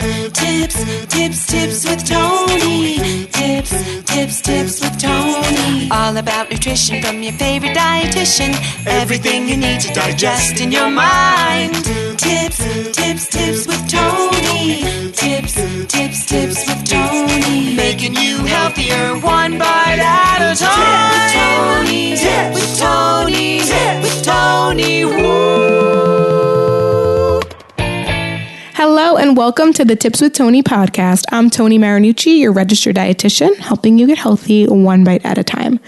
Tips with Tony. Tips with Tony. All about nutrition from your favorite dietitian. Everything you need to digest in your mind. Tips with Tony. Tips with Tony. Making you healthier one bite at a time. With Tony. Woo. Hello and welcome to the Tips with Tony podcast. I'm Tony Marinucci, your registered dietitian, helping you get healthy one bite at a time.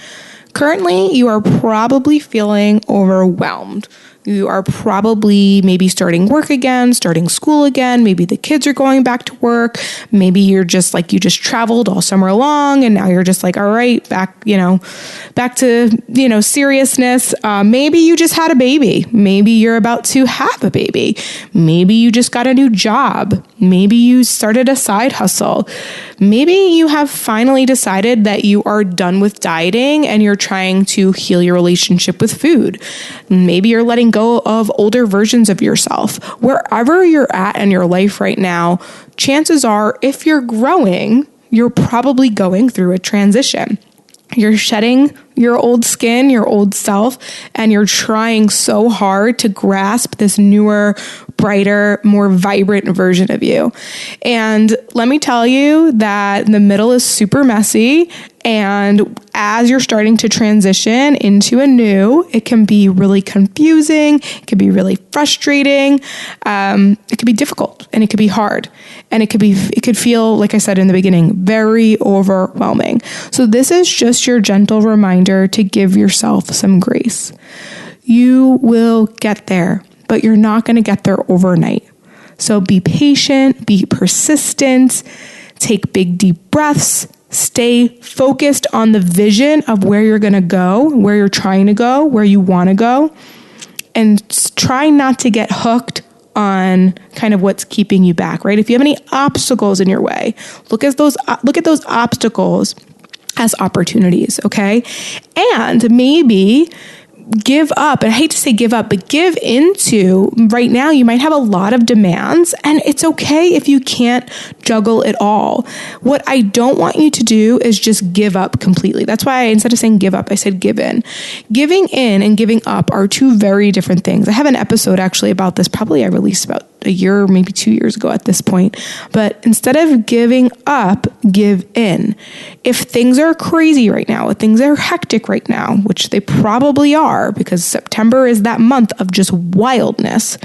Currently, you are probably feeling overwhelmed. You are probably maybe starting work again, starting school again. Maybe the kids are going back to work. Maybe you're just like, you just traveled all summer long and now you're just like, all right, back to, seriousness. Maybe you just had a baby. Maybe you're about to have a baby. Maybe you just got a new job. Maybe you started a side hustle. Maybe you have finally decided that you are done with dieting and you're trying to heal your relationship with food. Maybe you're letting go of older versions of yourself. Wherever you're at in your life right now, chances are if you're growing, you're probably going through a transition. You're shedding your old skin, your old self, and you're trying so hard to grasp this newer, brighter, more vibrant version of you. And let me tell you that the middle is super messy. And as you're starting to transition into a new, it can be really confusing. It can be really frustrating. It could be difficult and it could be hard. And it could feel, like I said in the beginning, very overwhelming. So this is just your gentle reminder to give yourself some grace. You will get there, but you're not going to get there overnight. So be patient, be persistent, take big deep breaths. Stay focused on the vision of where you're going to go, where you're trying to go, where you want to go, and try not to get hooked on kind of what's keeping you back, right? If you have any obstacles in your way, look at those obstacles as opportunities, okay? And maybe give up, and I hate to say give up, but give into. Right now, you might have a lot of demands, and it's okay if you can't juggle it all. What I don't want you to do is just give up completely. That's why instead of saying give up, I said give in. Giving in and giving up are two very different things. I have an episode actually about this, probably I released about a year, maybe 2 years ago at this point. But instead of giving up, give in. If things are crazy right now, if things are hectic right now, which they probably are because September is that month of just wildness,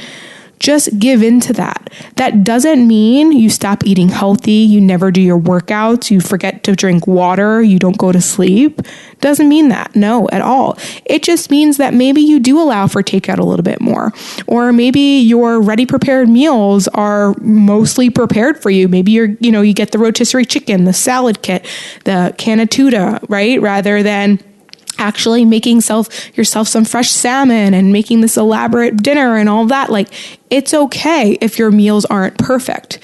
just give in to that. That doesn't mean you stop eating healthy, you never do your workouts, you forget to drink water, you don't go to sleep. Doesn't mean that, no, at all. It just means that maybe you do allow for takeout a little bit more. Or maybe your ready prepared meals are mostly prepared for you. Maybe you get the rotisserie chicken, the salad kit, the can of tuna, right? Rather than actually making yourself some fresh salmon and making this elaborate dinner and all that. Like, it's okay if your meals aren't perfect,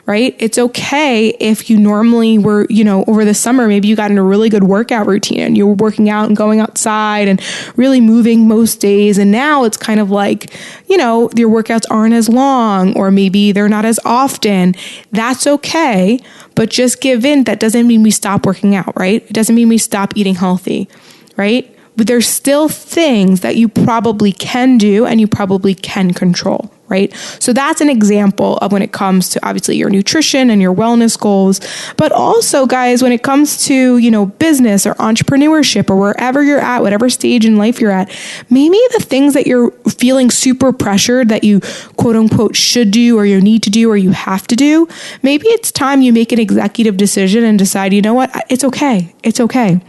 right? It's okay if you normally were, over the summer, maybe you got in a really good workout routine and you were working out and going outside and really moving most days. And now it's kind of like, your workouts aren't as long, or maybe they're not as often. That's okay. But just give in. That doesn't mean we stop working out, right? It doesn't mean we stop eating healthy. Right? But there's still things that you probably can do and you probably can control, right? So that's an example of when it comes to obviously your nutrition and your wellness goals. But also, guys, when it comes to, business or entrepreneurship or wherever you're at, whatever stage in life you're at, maybe the things that you're feeling super pressured that you quote unquote should do or you need to do or you have to do, maybe it's time you make an executive decision and decide, you know what? It's okay. It's okay.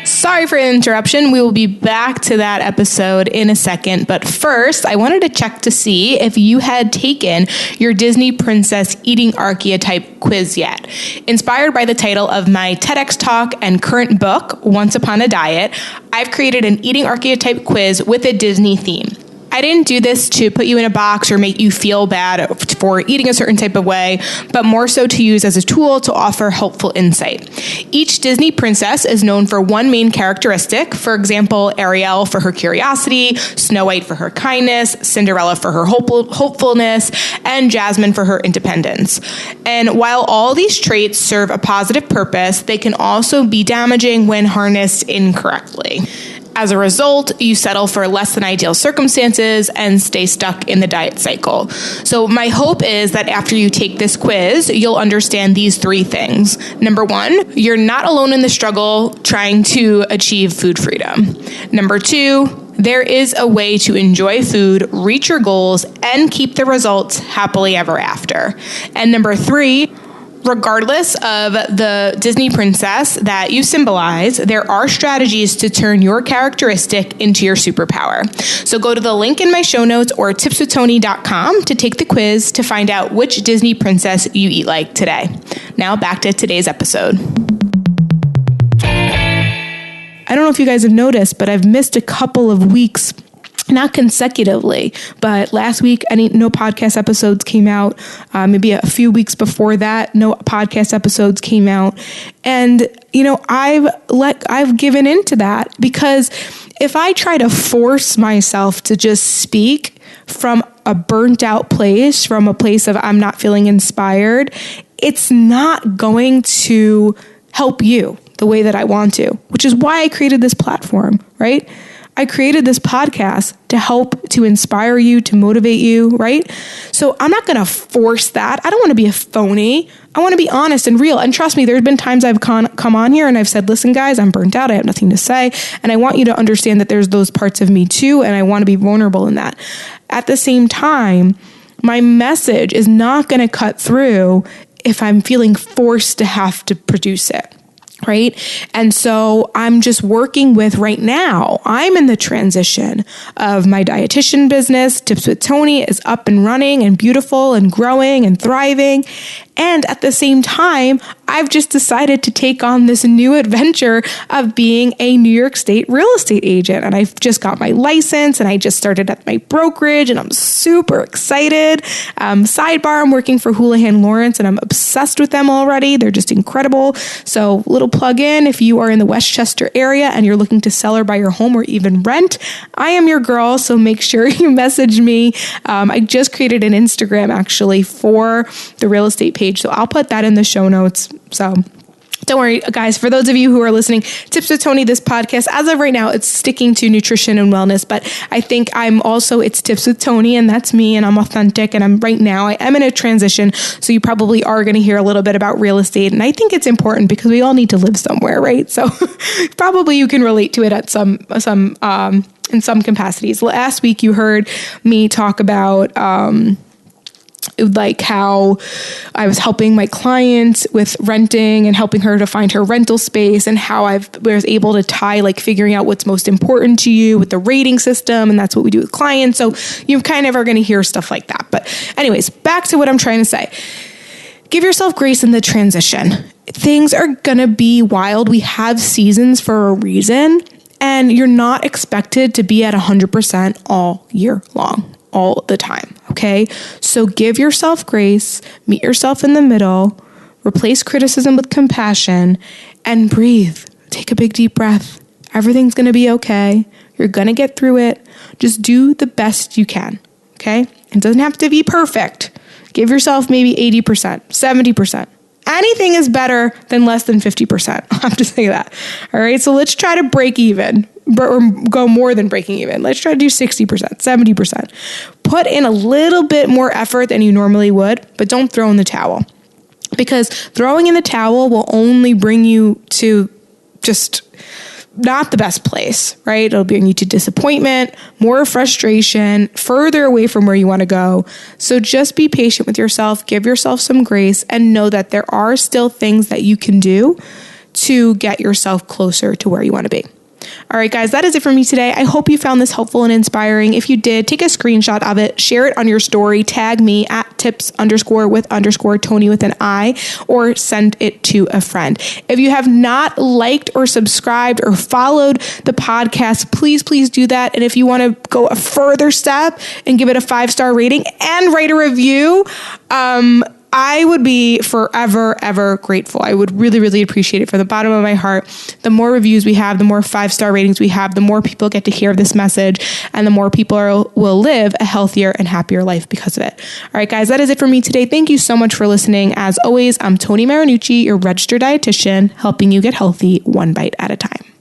Sorry for the interruption. We will be back to that episode in a second. But first, I wanted to check to see if you had taken your Disney Princess Eating Archetype quiz yet. Inspired by the title of my TEDx talk and current book, Once Upon a Diet, I've created an eating archetype quiz with a Disney theme. I didn't do this to put you in a box or make you feel bad for eating a certain type of way, but more so to use as a tool to offer helpful insight. Each Disney princess is known for one main characteristic. For example, Ariel for her curiosity, Snow White for her kindness, Cinderella for her hopefulness, and Jasmine for her independence. And while all these traits serve a positive purpose, they can also be damaging when harnessed incorrectly. As a result, you settle for less than ideal circumstances and stay stuck in the diet cycle. So my hope is that after you take this quiz, you'll understand these 3 things. Number 1, you're not alone in the struggle trying to achieve food freedom. Number 2, there is a way to enjoy food, reach your goals, and keep the results happily ever after. And number 3, regardless of the Disney princess that you symbolize, there are strategies to turn your characteristic into your superpower. So go to the link in my show notes or tipswithtony.com to take the quiz to find out which Disney princess you eat like today. Now back to today's episode. I don't know if you guys have noticed, but I've missed a couple of weeks. Not consecutively, but last week, no podcast episodes came out. Maybe a few weeks before that, no podcast episodes came out. And, I've given into that because if I try to force myself to just speak from a burnt out place, from a place of I'm not feeling inspired, it's not going to help you the way that I want to, which is why I created this platform, right? I created this podcast to help, to inspire you, to motivate you, right? So I'm not going to force that. I don't want to be a phony. I want to be honest and real. And trust me, there's been times I've come on here and I've said, listen, guys, I'm burnt out. I have nothing to say. And I want you to understand that there's those parts of me too. And I want to be vulnerable in that. At the same time, my message is not going to cut through if I'm feeling forced to have to produce it. Right. And so I'm just working with right now, I'm in the transition of my dietitian business. Tips with Tony is up and running and beautiful and growing and thriving. And at the same time, I've just decided to take on this new adventure of being a New York State real estate agent. And I've just got my license and I just started at my brokerage and I'm super excited. Sidebar, I'm working for Houlihan Lawrence and I'm obsessed with them already. They're just incredible. So little plug in, if you are in the Westchester area and you're looking to sell or buy your home or even rent, I am your girl. So make sure you message me. I just created an Instagram actually for the real estate page. So I'll put that in the show notes. So don't worry, guys. For those of you who are listening, Tips with Tony, this podcast, as of right now, it's sticking to nutrition and wellness. But I think it's Tips with Tony, and that's me, and I'm authentic. And I am in a transition. So you probably are going to hear a little bit about real estate. And I think it's important because we all need to live somewhere, right? So probably you can relate to it at in some capacities. Last week, you heard me talk about, like how I was helping my client with renting and helping her to find her rental space, and how I was able to tie like figuring out what's most important to you with the rating system. And that's what we do with clients. So you kind of are going to hear stuff like that. But anyways, back to what I'm trying to say. Give yourself grace in the transition. Things are going to be wild. We have seasons for a reason, and you're not expected to be at 100% all year long. All the time. Okay. So give yourself grace, meet yourself in the middle, replace criticism with compassion, and breathe. Take a big deep breath. Everything's going to be okay. You're going to get through it. Just do the best you can. Okay. It doesn't have to be perfect. Give yourself maybe 80%, 70%. Anything is better than less than 50%. I'll have to say that. All right. So let's try to break even. Or go more than breaking even. Let's try to do 60%, 70%. Put in a little bit more effort than you normally would, but don't throw in the towel. Because throwing in the towel will only bring you to just not the best place, right? It'll bring you to disappointment, more frustration, further away from where you want to go. So just be patient with yourself, give yourself some grace, and know that there are still things that you can do to get yourself closer to where you want to be. All right, guys, that is it for me today. I hope you found this helpful and inspiring. If you did, take a screenshot of it, share it on your story, tag me at tips_with_Tony with an I, or send it to a friend. If you have not liked or subscribed or followed the podcast, please do that. And if you want to go a further step and give it a 5-star rating and write a review, I would be forever, ever grateful. I would really appreciate it from the bottom of my heart. The more reviews we have, the more 5-star ratings we have, the more people get to hear this message, and the more people will live a healthier and happier life because of it. All right, guys, that is it for me today. Thank you so much for listening. As always, I'm Tony Marinucci, your registered dietitian, helping you get healthy one bite at a time.